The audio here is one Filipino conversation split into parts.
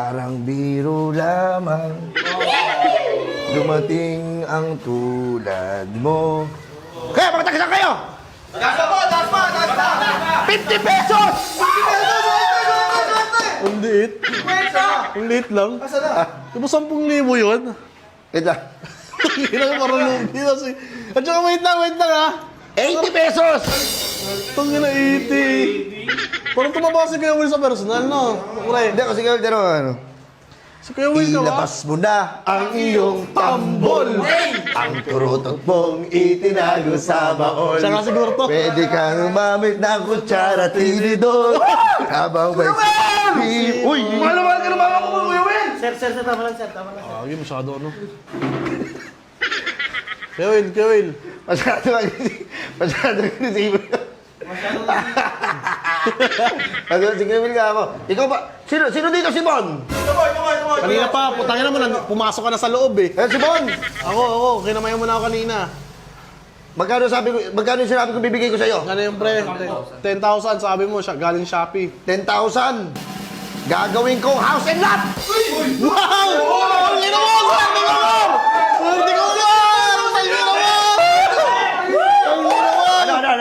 Parang biro lamang dumating ang tulad mo. Kaya magtagisan kayo! Taas pa! 50 pesos! Ang liit. Ang liit lang. Asa na? Di ba 10,000 yun? Ito. Hirang parang lugi na si... At saka wait lang ha. 80 pesos! Tangin na 80. Parang tumaba si Kuya Will sa personal, no? Pre, Hindi, kasi gawin ano. si Kuya Will ka ba? Ilabas mo na ang iyong tambol. Ang turutot mong itinago sa baon. Siya nga siguro to. Pwede kang umamit ng kutsara tinidor. Habang may sabi. Uy! Mahal ka na mama ko, Kuya Will! Sir, tama lang, sir. Tama lang. Agi, masyado ano. Kuya Will. Masyado agresibo. Sige, ka ako. Ikaw ba? Sino dito si Bon? Tumoy! Kanina pa, putangin naman, pumasok ka na sa loob eh. Si Bon! Ako, kinamayan mo na ako kanina. Magkano yung sinabi ko bibigay ko sa'yo? Ano yung pre? 10,000 sabi mo, galing Shopee. 10,000. Gagawin kong house and lot! Wow! Ang ina mo! Swerte ka mo! Swerte ka mo!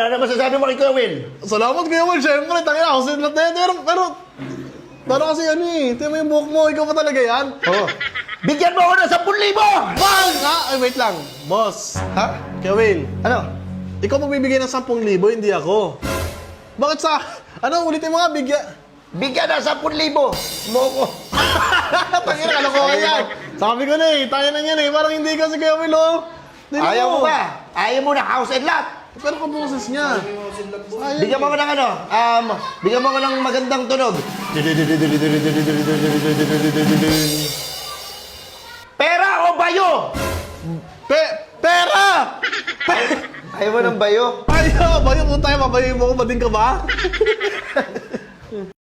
Ano masasabi mo kay Kuya Will? Salamat Kuya Will, syempre, tangin ako sa lahat na yan. Pero kasi ano eh, tingnan mo yung buhok mo, ikaw pa talaga yan? Oo. Bigyan mo ako ng 10,000! Bang! Ay, wait lang. Boss, Ha? Kuya Will, Ano? ikaw magbibigay ng 10,000, hindi ako. Bakit sa... Ano, ulitin mo nga, Bigyan ng 10,000! Mo ko. Tangin na, kalokohan yan. Sabi ko na eh, tayo na yan eh, parang hindi kasi Kuya Will, oh. Tingnan Ayaw mo ba? Ayaw mo na house and lot? Pero kaboses niya. Sayang. Bigyan mo ako ng ano? Bigyan mo ako ng magandang tunog. Pera o bayo? Pera! Ayaw mo ng bayo? Ayaw, bayo mo tayo, mabayo mo ko, bading ka ba?